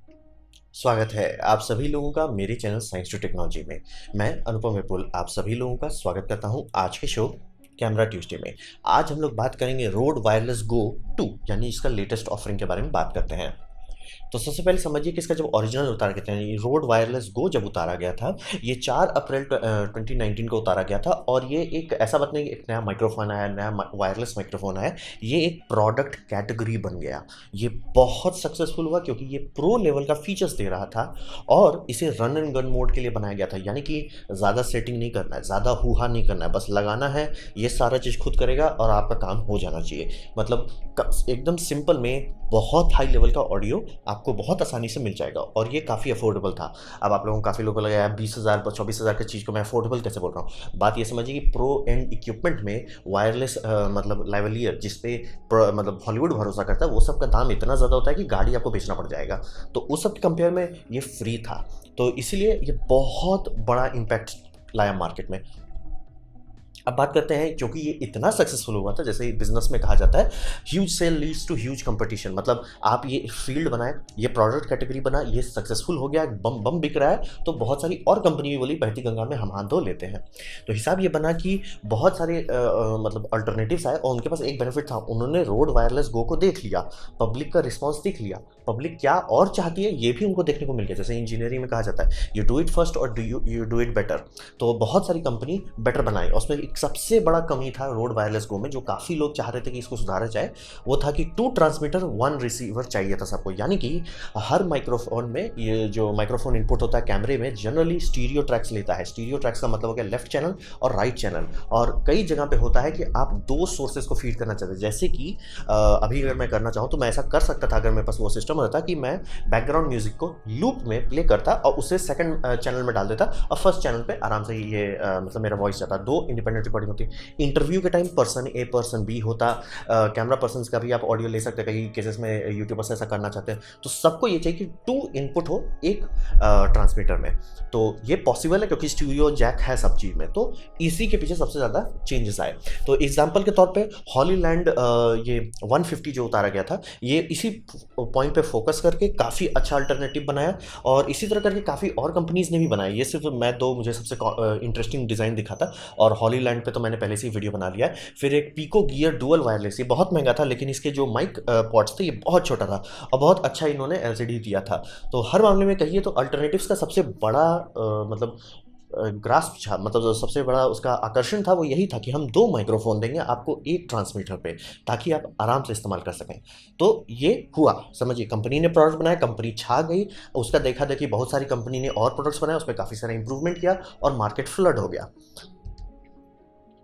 स्वागत है आप सभी लोगों का मेरे चैनल साइंस टू टेक्नोलॉजी में। मैं अनुपम विपुल आप सभी लोगों का स्वागत करता हूं आज के शो कैमरा ट्यूसडे में। आज हम लोग बात करेंगे रोड वायरलेस गो 2 यानी इसका लेटेस्ट ऑफरिंग के बारे में बात करते हैं। तो सबसे पहले समझिए कि इसका जब ओरिजिनल उतारा गया था, रोड वायरलेस गो जब उतारा गया था, ये 4 अप्रैल 2019 को उतारा गया था। और ये एक ऐसा बात नहीं कि एक नया माइक्रोफोन आया, नया वायरलेस माइक्रोफोन आया, ये एक प्रोडक्ट कैटेगरी बन गया। ये बहुत सक्सेसफुल हुआ क्योंकि ये प्रो लेवल का फीचर्स दे रहा था और इसे रन एंड गन मोड के लिए बनाया गया था। यानी कि ज़्यादा सेटिंग नहीं करना है, ज़्यादा हुहा नहीं करना है, बस लगाना है, ये सारा चीज़ खुद करेगा और आपका काम हो जाना चाहिए। मतलब एकदम सिंपल में बहुत हाई लेवल का ऑडियो आपको बहुत आसानी से मिल जाएगा और ये काफ़ी अफोर्डेबल था। अब आप लोगों को काफ़ी लोगों को लगा यार 20,000 24,000 की चीज़ को मैं अफोर्डेबल कैसे बोल रहा हूँ। बात ये समझिए कि प्रो एंड इक्विपमेंट में वायरलेस मतलब लेवलियर जिस पे मतलब हॉलीवुड भरोसा करता है, वो सब का दाम इतना ज़्यादा होता है कि गाड़ी आपको बेचना पड़ जाएगा। तो उस सब के कंपेयर में ये फ्री था, तो इसीलिए ये बहुत बड़ा इम्पैक्ट लाया मार्केट में। अब बात करते हैं, क्योंकि ये इतना सक्सेसफुल हुआ था, जैसे बिजनेस में कहा जाता है huge sale leads to huge competition. मतलब आप ये फील्ड बनाए, ये प्रोडक्ट कैटेगरी बना, ये सक्सेसफुल हो गया, बम बम बिक रहा है, तो बहुत सारी और कंपनी भी बोली बहती गंगा में हम हाथ धो लेते हैं। तो हिसाब ये बना कि बहुत सारे मतलब अल्टरनेटिव्स आए और उनके पास एक बेनिफिट था, उन्होंने रोड वायरलेस गो को देख लिया, पब्लिक का रिस्पॉन्स देख लिया, पब्लिक क्या और चाहती है ये भी उनको देखने को मिल गया। जैसे इंजीनियरिंग में कहा जाता है यू डू इट फर्स्ट और यू डू इट बेटर। तो बहुत सारी कंपनी बेटर बनाई, उसमें एक सबसे बड़ा कमी था रोड वायरलेस गो में, जो काफ़ी लोग चाह रहे थे कि इसको सुधारा जाए। वो था कि 2 ट्रांसमीटर 1 रिसीवर चाहिए था सबको। यानी कि हर माइक्रोफोन में, ये जो माइक्रोफोन इनपुट होता है कैमरे में, जनरली स्टीरियो ट्रैक्स लेता है। स्टीरियो ट्रैक्स का मतलब हो गया लेफ्ट चैनल और राइट चैनल। और कई जगह पे होता है कि आप 2 सोर्सेज को फीड करना चाहते हैं। जैसे कि अभी अगर मैं करना चाहूँ तो मैं ऐसा कर सकता था, अगर मेरे पास वो सिस्टम होता कि मैं बैकग्राउंड म्यूजिक को लूप में प्ले करता और उसे सेकंड चैनल में डाल देता और फर्स्ट चैनल पे आराम से ये मतलब मेरा वॉइस जाता। 2 इंडिपेंडेंट रिकॉर्डिंग होती। इंटरव्यू के time person A person B होता। कैमरा पर्सन का भी आप ऑडियो ले सकते हैं, कई केसेस में यूट्यूबर्स ऐसा करना चाहते हैं। तो सबको ये चाहिए कि 2 इनपुट हो एक ट्रांसमीटर में। तो ये पॉसिबल है क्योंकि स्टूडियो जैक है सब चीज़ में। तो इसी के पीछे सबसे ज़्यादा चेंजेस आए। तो एग्जाम्पल के तौर पे हॉलीलैंड ये 150 जो उतारा गया था, ये इसी पॉइंट पे फोकस करके काफ़ी अच्छा अल्टरनेटिव बनाया। और इसी तरह करके काफ़ी और कंपनीज ने भी बनाया। ये सिर्फ मैं 2 मुझे सबसे इंटरेस्टिंग डिज़ाइन दिखा था। और हॉलीलैंड पे तो मैंने पहले से ही वीडियो बना लिया है। फिर एक पीको गियर डुअल वायरलेस, ये बहुत महंगा था, लेकिन इसके जो माइक पॉट्स थे ये बहुत छोटा था और बहुत अच्छा इन्होंने एलसीडी दिया था। तो हर मामले में कहिए तो अल्टरनेटिव्स का सबसे बड़ा मतलब ग्रास्प था, मतलब जो सबसे बड़ा उसका आकर्षण था वो यही था कि हम 2 माइक्रोफोन देंगे आपको एक ट्रांसमीटर पे, ताकि आप आराम से इस्तेमाल कर सकें। तो ये हुआ, समझिए कंपनी ने प्रोडक्ट बनाया, कंपनी छा गई, उसका देखा देखी बहुत सारी कंपनी ने और प्रोडक्ट्स बनाए, उसमें काफ़ी सारा इंप्रूवमेंट किया और मार्केट फ्लड हो गया।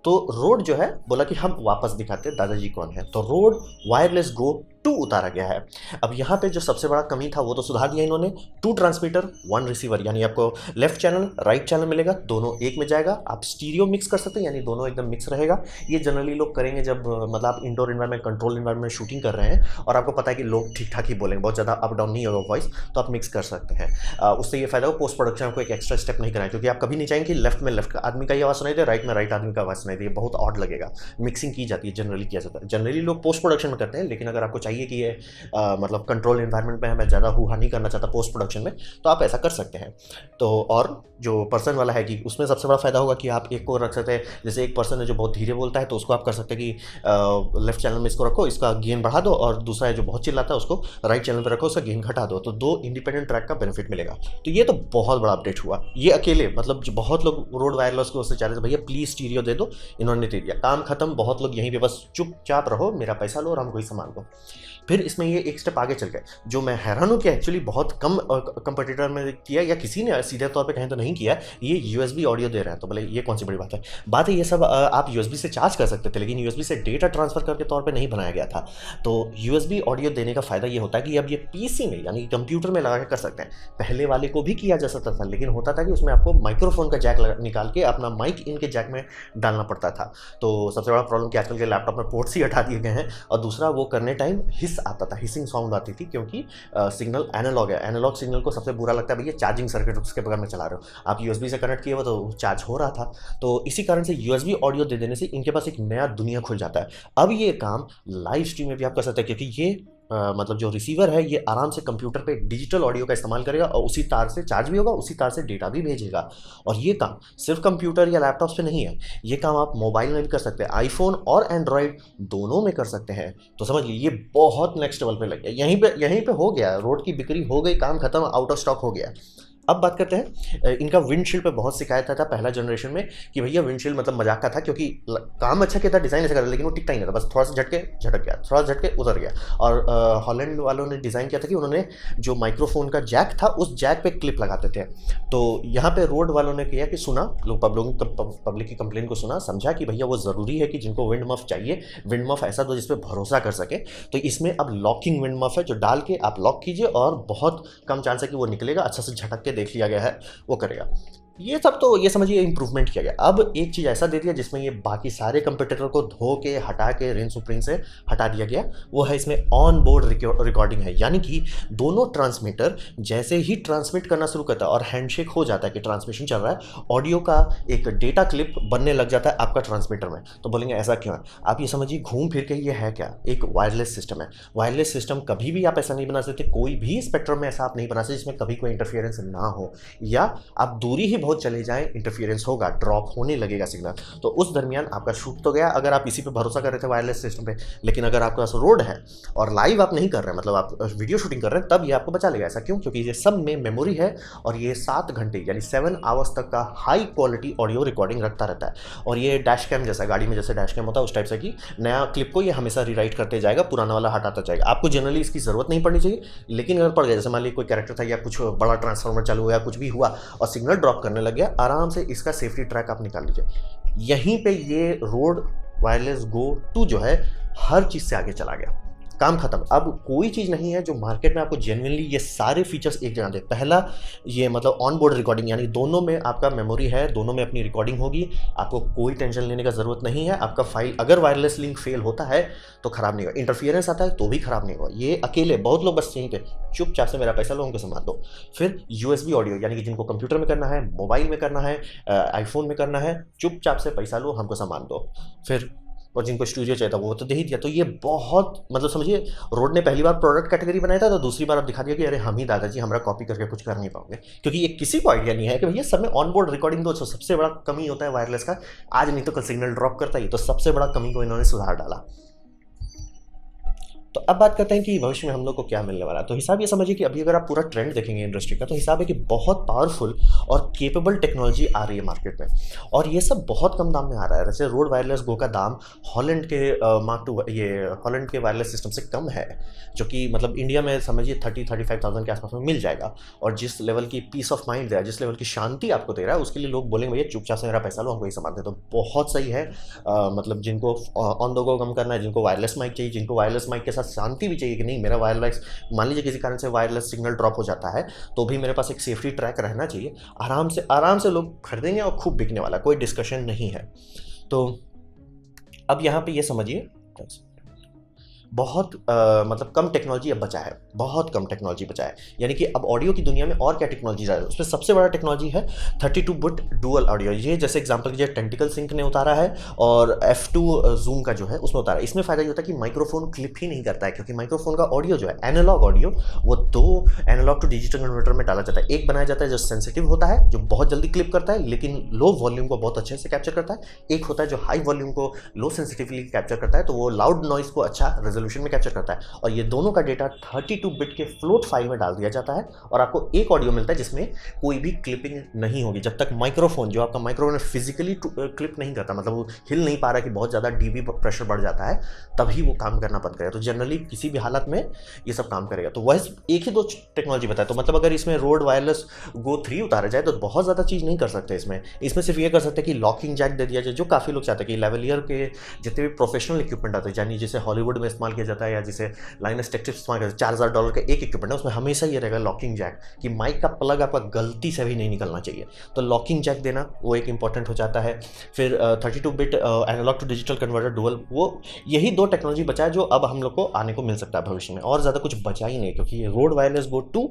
तो रोड जो है बोला कि हम वापस दिखाते हैं दादाजी कौन है। तो रोड वायरलेस गो 2 उतारा गया है। अब यहाँ पे जो सबसे बड़ा कमी था वो तो सुधार दिया इन्होंने। 2 ट्रांसमीटर 1 रिसीवर, यानी आपको लेफ्ट चैनल राइट चैनल मिलेगा, दोनों एक में जाएगा। आप स्टीरियो मिक्स कर सकते हैं, यानी दोनों एकदम मिक्स रहेगा। ये जनरली लोग करेंगे जब मतलब आप इंडोर इन्वायरमेंट, कंट्रोल इन्वायरमेंट में शूटिंग कर रहे हैं और आपको पता है कि लोग ठीक ठाक ही बोलेंगे, बहुत ज़्यादा अप डाउन नहीं होगा वॉइस, तो आप मिक्स कर सकते हैं। उससे ये फायदा हो, पोस्ट प्रोडक्शन आपको एक एक्स्ट्रा स्टेप नहीं करना है, क्योंकि आप कभी नहीं चाहेंगे कि लेफ्ट में लेफ्ट आदमी का ही आवाज़ सुनाई दे, राइट में राइट आदमी का आवाज़ सुनाई दे, बहुत ऑड लगेगा। मिक्सिंग की जाती है, जनरली किया जाता है, जनरली लोग पोस्ट प्रोडक्शन में करते हैं। लेकिन अगर आपको चाहिए कि ये मतलब कंट्रोल एनवायरनमेंट में मैं ज़्यादा हुआ नहीं करना चाहता पोस्ट प्रोडक्शन में, तो आप ऐसा कर सकते हैं। तो और जो पर्सन वाला है कि उसमें सबसे बड़ा फायदा होगा कि आप एक को रख सकते हैं, जैसे एक पर्सन है जो बहुत धीरे बोलता है तो उसको आप कर सकते हैं कि लेफ्ट चैनल में इसको रखो, इसका गेन बढ़ा दो, और दूसरा है जो बहुत चिल्लाता है उसको राइट चैनल पर रखो, उसका गेन घटा दो। तो 2 इंडिपेंडेंट ट्रैक का बेनिफिट मिलेगा। तो ये तो बहुत बड़ा अपडेट हुआ। ये अकेले मतलब जो बहुत लोग रोड वायरलेस को उससे चाह रहे थे भैया प्लीज़ स्टीरियो दे दो, इन्होंने दे दिया, काम खत्म। बहुत लोग यहीं पे बस चुपचाप रहो, मेरा पैसा लो और हमको ही सामान दो। फिर इसमें ये एक स्टेप आगे चल गए, जो मैं हैरान हूँ कि एक्चुअली बहुत कम कंपटीटर में किया, या किसी ने सीधे तौर पे कहें तो नहीं किया। ये यूएसबी ऑडियो दे रहे हैं, तो बोले ये कौन सी बड़ी बात है। बात है ये सब आप यूएसबी से चार्ज कर सकते थे, लेकिन यूएसबी से डेटा ट्रांसफर करके तौर पे नहीं बनाया गया था। तो यूएसबी ऑडियो देने का फायदा ये होता है कि अब ये पीसी में यानी कंप्यूटर में लगा के कर सकते हैं। पहले वाले को भी किया जा सकता था, लेकिन होता था कि उसमें आपको माइक्रोफोन का जैक निकाल के अपना माइक इनके जैक में डालना पड़ता था। तो सबसे बड़ा प्रॉब्लम कि आजकल के लैपटॉप में पोर्ट्स ही हटा दिए गए हैं, और दूसरा वो करने टाइम हिस आता था, हिसिंग साउंड आती थी, क्योंकि सिग्नल एनालॉग है। एनालॉग सिग्नल को सबसे बुरा लगता है भैया चार्जिंग सर्किट उसके बगल में चला रहे हो, आप यूएसबी से कनेक्ट किए हो तो चार्ज हो रहा था। तो इसी कारण से यूएसबी ऑडियो दे देने से इनके पास एक नया दुनिया खुल जाता है। अब ये काम लाइव स्ट्रीम में भी आप कर सकते हैं, क्योंकि ये मतलब जो रिसीवर है ये आराम से कंप्यूटर पे डिजिटल ऑडियो का इस्तेमाल करेगा और उसी तार से चार्ज भी होगा, उसी तार से डेटा भी भेजेगा। और ये काम सिर्फ कंप्यूटर या लैपटॉप पे नहीं है, ये काम आप मोबाइल में भी कर सकते हैं, आईफोन और एंड्रॉयड दोनों में कर सकते हैं। तो समझ लीजिए ये बहुत नेक्स्ट लेवल पे लग गया, यहीं पे हो गया, रोड की बिक्री हो गई, काम खत्म, आउट ऑफ स्टॉक हो गया। अब बात करते हैं इनका विंडशील्ड पे बहुत शिकायत था पहला जनरेशन में कि भैया विंडशील्ड मतलब मजाक का था, क्योंकि काम अच्छा किया था, डिज़ाइन अच्छा कर, लेकिन वो टिकता ही नहीं था, बस थोड़ा सा झटके झटक गया, थोड़ा सा झटके उतर गया। और हॉलैंड वालों ने डिज़ाइन किया था कि उन्होंने जो माइक्रोफोन का जैक था उस जैक पे क्लिप लगाते थे। तो यहाँ पे रोड वालों ने किया कि सुना, लोग पब्लिक की कंप्लेन को सुना, समझा कि भैया वो ज़रूरी है कि जिनको विंड मफ चाहिए, विंड मफ ऐसा दो जिसपे भरोसा कर सके। तो इसमें अब लॉकिंग विंड मफ है जो डाल के आप लॉक कीजिए और बहुत कम चांस है कि वो निकलेगा, अच्छा से झटक के देख लिया गया है वो करेगा। ये सब तो ये समझिए इंप्रूवमेंट किया गया। अब एक चीज़ ऐसा दे दिया जिसमें ये बाकी सारे कंप्यूटर को धो के हटा के रिंग सुप्रिंग से हटा दिया गया, वो है इसमें ऑन बोर्ड रिकॉर्डिंग है। यानी कि दोनों ट्रांसमीटर जैसे ही ट्रांसमिट करना शुरू करता है और हैंडशेक हो जाता है कि ट्रांसमिशन चल रहा है, ऑडियो का एक डेटा क्लिप बनने लग जाता है आपका ट्रांसमीटर में। तो बोलेंगे ऐसा क्यों है, आप ये समझिए घूम फिर के ये है क्या, एक वायरलेस सिस्टम है। वायरलेस सिस्टम कभी भी आप ऐसा नहीं बना सकते, कोई भी स्पेक्ट्रम में ऐसा आप नहीं बना सकते जिसमें कभी कोई इंटरफियरेंस ना हो, या आप दूरी ही बहुत चले जाएं, इंटरफियरेंस होगा, ड्रॉप होने लगेगा सिग्नल। तो उस दरमियान आपका शूट तो गया, अगर आप इसी पे भरोसा कर रहे थे वायरलेस सिस्टम पे। लेकिन अगर आपके पास रोड है और लाइव आप नहीं कर रहे हैं, मतलब आप वीडियो शूटिंग कर रहे हैं, तब ये आपको बचा लेगा। ऐसा क्यों, क्योंकि ये सब में मेमोरी है और ये 7 घंटे यानी 7 आवर्स तक का हाई क्वालिटी ऑडियो रिकॉर्डिंग रखता रहता है। और ये डैश कैम जैसा, गाड़ी में जैसे डैश कैम होता है उस टाइप से कि नया क्लिप को ये हमेशा रिराइट करते जाएगा, पुराना वाला हटाता जाएगा। आपको जनरली इसकी जरूरत नहीं पड़नी चाहिए, लेकिन अगर पड़ गया, जैसे मान लीजिए कोई कैरेक्टर था या कुछ बड़ा ट्रांसफॉर्मर चालू हुआ, कुछ भी हुआ और सिग्नल ड्रॉप करने लग गया, आराम से इसका सेफ्टी ट्रैक आप निकाल लीजिए। यहीं पे ये रोड वायरलेस गो 2 जो है हर चीज़ से आगे चला गया, काम खत्म। अब कोई चीज़ नहीं है जो मार्केट में आपको जेन्युइनली ये सारे फीचर्स एक जगह दे। पहला ये मतलब ऑन बोर्ड रिकॉर्डिंग, यानी दोनों में आपका मेमोरी है, दोनों में अपनी रिकॉर्डिंग होगी, आपको कोई टेंशन लेने का ज़रूरत नहीं है। आपका फाइल अगर वायरलेस लिंक फेल होता है तो ख़राब नहीं होगा, इंटरफियरेंस आता है तो भी ख़राब नहीं होगा। ये अकेले बहुत लोग बस यहीं पे चुपचाप से मेरा पैसा लो, उनको संभाल दो। फिर USB ऑडियो, यानी कि जिनको कंप्यूटर में करना है, मोबाइल में करना है, आईफोन में करना है, चुपचाप से पैसा लो, हमको संभाल दो। फिर और जिनको स्टूडियो चाहिए था वो तो दे ही दिया। तो ये बहुत मतलब समझिए रोड ने पहली बार प्रोडक्ट कैटेगरी बनाया था, तो दूसरी बार अब दिखा दिया कि अरे हम ही दादाजी हमारा कॉपी करके कुछ कर नहीं पाओगे, क्योंकि ये किसी को आइडिया नहीं है कि भैया सब में ऑन बोर्ड रिकॉर्डिंग तो सबसे बड़ा कमी होता है वायरलेस का। आज नहीं तो कल सिग्नल ड्रॉप करता ही, तो सबसे बड़ा कमी को इन्होंने सुधार डाला। तो अब बात करते हैं कि भविष्य में हम लोग को क्या मिलने वाला है। तो हिसाब ये समझिए कि अभी अगर आप पूरा ट्रेंड देखेंगे इंडस्ट्री का, तो हिसाब है कि बहुत पावरफुल और केपेबल टेक्नोलॉजी आ रही है मार्केट में, और ये सब बहुत कम दाम में आ रहा है। जैसे रोड वायरलेस गो का दाम हॉलैंड के मार्क टू ये हॉलैंड के वायरलेस सिस्टम से कम है, जो कि मतलब इंडिया में समझिए 30-35,000 के आसपास में मिल जाएगा। और जिस लेवल की पीस ऑफ माइंड दे रहा है, जिस लेवल की शांति आपको दे रहा है, उसके लिए लोग बोलेंगे भैया चुपचाप से मेरा पैसा लो, हमको ही सामान दे। तो बहुत सही है। मतलब जिनको ऑन द गो कम करना है, जिनको वायरलेस माइक चाहिए, जिनको वायरलेस माइक के साथ शांति भी चाहिए कि नहीं मेरा वायरलेस, मान लीजिए किसी कारण से वायरलेस सिग्नल ड्रॉप हो जाता है तो भी मेरे पास एक सेफ्टी ट्रैक रहना चाहिए, आराम से लोग खरीदेंगे और खूब बिकने वाला, कोई डिस्कशन नहीं है। तो अब यहाँ पे ये समझिए बहुत मतलब कम टेक्नोलॉजी अब बचा है, बहुत कम टेक्नोलॉजी बचा है। यानी कि अब ऑडियो की दुनिया में और क्या टेक्नोलॉजी जा रही है, उसमें सबसे बड़ा टेक्नोलॉजी है 32 बिट डुअल ऑडियो। ये जैसे एग्जांपल कीजिए टेंटिकल सिंक ने उतारा है और F2 जूम का जो है उसमें उतारा है। इसमें फ़ायदा ये होता है कि माइक्रोफोन क्लिप ही नहीं करता है, क्योंकि माइक्रोफोन का ऑडियो जो है एनालॉग ऑडियो, वो 2 एनालॉग टू डिजिटल कन्वर्टर में डाला जाता है। एक बनाया जाता है जो सेंसिटिव होता है, जो बहुत जल्दी क्लिप करता है लेकिन लो वॉल्यूम को बहुत अच्छे से कैप्चर करता है। एक होता है जो हाई वॉल्यूम को लो सेंसिटिवली कैप्चर करता है, तो वो लाउड नॉइस को अच्छा रेजोल्यूशन में कैप्चर करता है। और ये दोनों का डेटा 32 बिट के फ्लोट फाइल में डाल दिया जाता है और आपको एक ऑडियो मिलता है जिसमें कोई भी क्लिपिंग नहीं होगी। जब तक माइक्रोफोन, जो आपका माइक्रोफोन फिजिकली क्लिप नहीं करता, मतलब वो हिल नहीं पा रहा कि बहुत ज़्यादा डीबी प्रेशर बढ़ जाता है, तभी वो काम करना बंद करेगा। तो जनरली किसी भी हालत में ये सब काम करेगा। तो वह एक ही 2 टेक्नोलॉजी बताया। तो मतलब अगर इसमें रोड वायरलेस गो 3 उतारा जाए तो बहुत ज़्यादा चीज़ नहीं कर सकते इसमें सिर्फ ये कर सकते हैं कि लॉकिंग जैक दे दिया जाए, जो काफ़ी लोग चाहते हैं कि लेवलियर के जितने भी प्रोफेशनल इक्विपमेंट आते हैं, यानी जिसे हॉलीवुड में इस्तेमाल किया जाता है या जिसे लाइनस टेक्टिक्स इस्तेमाल करते हैं, $10,000 का एक इक्विपमेंट है, उसमें हमेशा ये रहेगा लॉकिंग जैक कि माइक का प्लग आपका गलती से भी नहीं निकलना चाहिए, तो लॉकिंग जैक देना वो एक इंपॉर्टेंट हो जाता है। फिर 32 bit analog to digital converter dual, वो यही दो टेक्नोलॉजी बचा है जो अब हम लोग को आने को मिल सकता है भविष्य में, और ज़्यादा कुछ बचा ही नहीं, क्योंकि ये रोड वायरलेस गो 2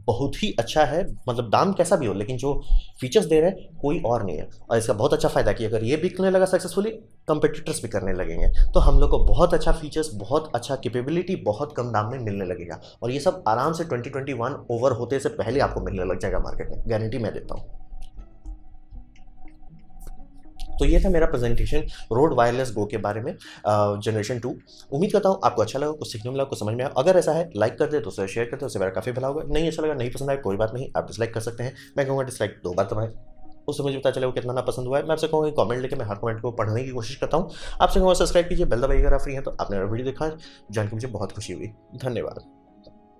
बहुत ही अच्छा है। मतलब दाम कैसा भी हो, लेकिन जो फीचर्स दे रहे हैं कोई और नहीं है। और इसका बहुत अच्छा फ़ायदा कि अगर ये बिकने लगा सक्सेसफुली, कंपटीटर्स भी करने लगेंगे, तो हम लोग को बहुत अच्छा फीचर्स, बहुत अच्छा कैपेबिलिटी बहुत कम दाम में मिलने लगेगा। और ये सब आराम से 2021 ओवर होते से पहले आपको मिलने लग जाएगा मार्केट में, गारंटी मैं देता हूँ। तो ये था मेरा प्रेजेंटेशन रोड वायरलेस गो के बारे में, जनरेशन 2। उम्मीद करता हूँ आपको अच्छा लगा, कुछ सीखने मिला, कुछ समझ में आया। अगर ऐसा है लाइक कर दे तो उसे शेयर कर दे, उससे मेरा काफ़ी भला होगा। नहीं अच्छा लगा, नहीं पसंद आया, कोई बात नहीं, आप डिसलाइक कर सकते हैं। मैं कहूँगा डिसलाइक 2 बार दबाएं, उससे मुझे पता चले वो कितना ना पसंद हुआ है। मैं आपसे कहूँगा कमेंट लेके मैं हर कमेंट को पढ़ने की कोशिश करता हूँ। आपसे कहूँगा सब्सक्राइब कीजिए, बेल दबाइए अगर आप फ्री हैं तो। आपने मेरा वीडियो देखा, जान के मुझे बहुत खुशी हुई। धन्यवाद।